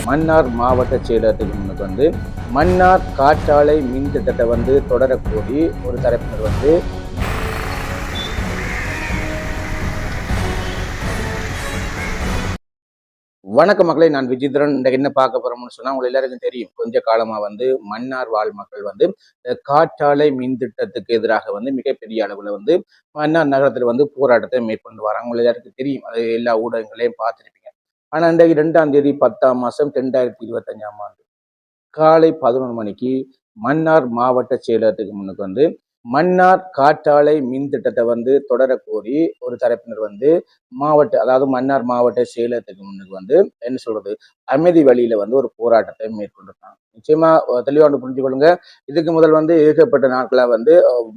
மன்னார் மாவட்ட செயலகத்துக்கு முன்னுக்கு மன்னார் காற்றாலை மின் திட்டத்தை தொடரக்கோரி ஒரு தரப்பினர் வணக்க மக்களை, நான் விஜித்ரன். இந்த என்ன பார்க்க போறோம்னு சொன்னா, உங்களுக்கு எல்லாருக்கும் தெரியும், கொஞ்ச காலமா மன்னார் வாழ் மக்கள் காற்றாலை மின் திட்டத்துக்கு எதிராக மிகப்பெரிய அளவுல மன்னார் நகரத்துல போராட்டத்தை மேற்கொண்டு வராங்க. உங்களுக்கு எல்லாருக்கும் தெரியும், அது எல்லா ஊடகங்களையும் பார்த்துருப்பீங்க. ஆனா இன்றைக்கு 2ஆம் தேதி 10ஆம் மாசம் 2025ஆம் ஆண்டு காலை 11 மணிக்கு மன்னார் மாவட்ட செயலகத்துக்கு முன்னுக்கு மன்னார் காற்றாலை மின் திட்டத்தை தொடரக்கோரி ஒரு தரப்பினர் மாவட்ட, அதாவது மன்னார் மாவட்ட செயலகத்துக்கு முன்னுக்கு என்ன சொல்றது, அமைதி வழியில ஒரு போராட்டத்தை மேற்கொண்டிருக்காங்க. நிச்சயமா தெளிவாக புரிஞ்சுக்கொள்ளுங்க. இதுக்கு முதல் ஏற்கப்பட்ட நாட்களா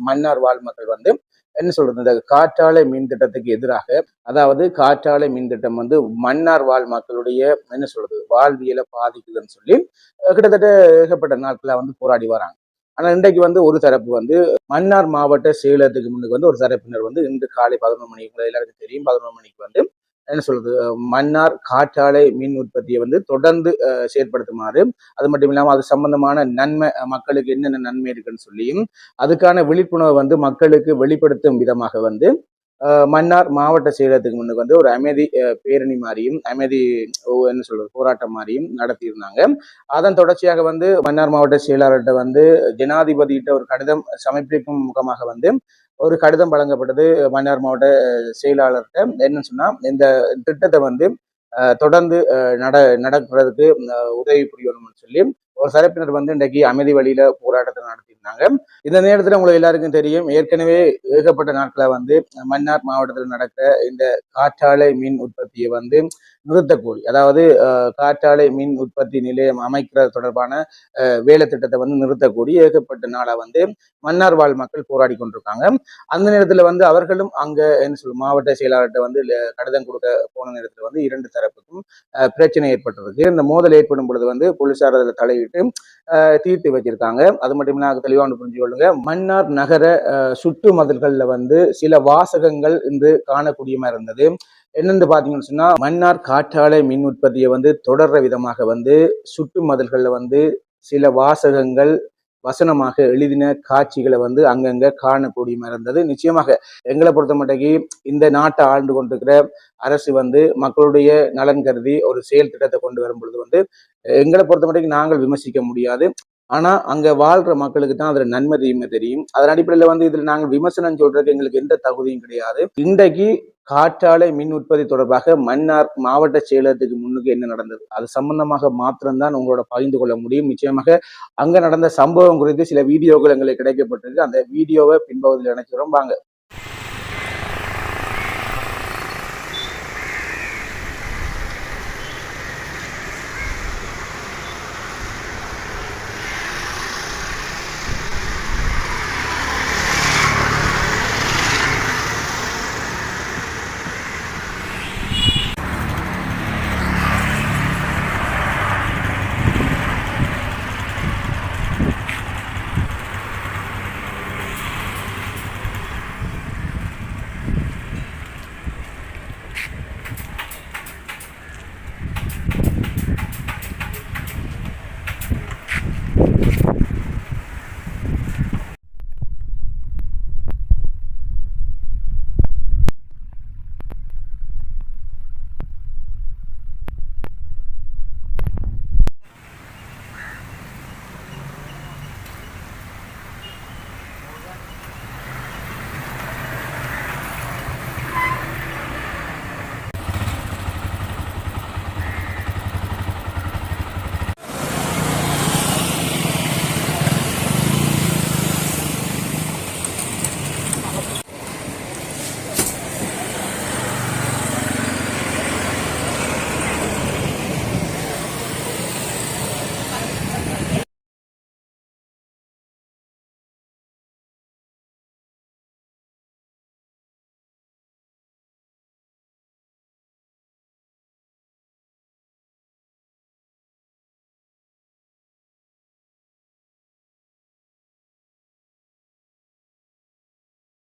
மன்னார் வாழ் மக்கள் என்ன சொல்றது, இந்த காற்றாலை மின் திட்டத்துக்கு எதிராக, அதாவது காற்றாலை மின் திட்டம் மன்னார் வாழ் மக்களுடைய என்ன சொல்றது வாழ்வியலை பாதிக்குதுன்னு சொல்லி கிட்டத்தட்ட ஏகப்பட்ட நாட்களா போராடி வராங்க. ஆனா இன்றைக்கு ஒரு தரப்பு மன்னார் மாவட்ட செயலகத்துக்கு முன்னுக்கு ஒரு தரப்பினர் இன்று காலை 11 மணிக்கு, எல்லாருக்கும் தெரியும், 11 மணிக்கு என்ன சொல்றது, மன்னார் காற்றாலை மின் உற்பத்தியை தொடர்ந்து செயற்படுத்துமாறு, அது மட்டும் இல்லாமல் அது சம்பந்தமான நன்மை, மக்களுக்கு என்னென்ன நன்மை இருக்குன்னு சொல்லியும் அதுக்கான விழிப்புணர்வு மக்களுக்கு வெளிப்படுத்தும் விதமாக மன்னார் மாவட்ட செயலகத்துக்கு முன்னுக்கு ஒரு அமைதி பேரணி மாதிரியும், அமைதி என்ன சொல்றது போராட்டம் மாதிரியும் நடத்தியிருந்தாங்க. அதன் தொடர்ச்சியாக மன்னார் மாவட்ட செயலாளர்கிட்ட ஜனாதிபதியிட்ட ஒரு கடிதம் சமர்ப்பிக்கும் முகமாக ஒரு கடிதம் வழங்கப்பட்டது. மன்னார் மாவட்ட செயலாளர்கிட்ட என்னன்னு சொன்னா, இந்த திட்டத்தை தொடர்ந்து நடக்கிறதுக்கு உதவி புரியணும்னு சொல்லி ஒரு தரப்பினர் இன்றைக்கு அமைதி வழியில போராட்டத்தை நடத்தியிருந்தாங்க. இந்த நேரத்துல உங்களுக்கு எல்லாருக்கும் தெரியும், ஏற்கனவே ஏகப்பட்ட நாட்களை மன்னார் மாவட்டத்தில் நடக்கிற இந்த காற்றாலை மின் உற்பத்தியை நிறுத்தக்கூடி, அதாவது காற்றாலை மின் உற்பத்தி நிலையம் அமைக்கிறது தொடர்பான வேலை திட்டத்தை நிறுத்தக்கூடி ஏகப்பட்ட நாளா மன்னார் வாழ் மக்கள் போராடி கொண்டிருக்காங்க. அந்த நேரத்துல அவர்களும் அங்க என்ன சொல்லும் மாவட்ட செயலாளர்கிட்ட கடிதம் கொடுக்க போன நேரத்துல இரண்டு தரப்புக்கும் பிரச்சனை ஏற்பட்டிருக்கு. இந்த மோதல் ஏற்படும் பொழுது போலீசார் அதில் தலையிட்டு தீர்த்து வச்சிருக்காங்க. அது மட்டும் இல்லாமல் தெளிவாக புரிஞ்சு கொள்ளுங்க, மன்னார் நகர சுற்று மதில்கள்ல சில வாசகங்கள் இன்று காணக்கூடியமா இருந்தது. என்னன்னு பாத்தீங்கன்னு சொன்னா, மன்னார் காற்றாலை மின் உற்பத்தியை தொடர்ற விதமாக சுற்று மதில்கள்ல சில வாசகங்கள் வசனமாக எழுதின காட்சிகளை அங்கங்க காணக்கூடியமா இருந்தது. நிச்சயமாக எங்களை பொறுத்த மட்டும் இந்த நாட்டை ஆண்டு கொண்டிருக்கிற அரசு மக்களுடைய நலன் கருதி ஒரு செயல் திட்டத்தை கொண்டு வரும் பொழுது எங்களை பொறுத்த மட்டும் நாங்கள் விமர்சிக்க முடியாது. ஆனா அங்க வாழ்ற மக்களுக்கு தான் அதுல நன்மை தீமை தெரியும். அதன் அடிப்படையில இதுல நாங்கள் விமர்சனம் சொல்றதுக்கு எங்களுக்கு எந்த தகுதியும் கிடையாது. இன்றைக்கு காற்றாலை மின் உற்பத்தி தொடர்பாக மன்னார் மாவட்ட செயலகத்துக்கு முன்னுக்கு என்ன நடந்தது, அது சம்பந்தமாக மாத்திரம்தான் உங்களோட பகிர்ந்து கொள்ள முடியும். நிச்சயமாக அங்க நடந்த சம்பவம் குறித்து சில வீடியோக்கள் எங்களுக்கு கிடைக்கப்பட்டிருக்கு. அந்த வீடியோவை பின்பகுதியில் நினைக்கிறோம், வாங்க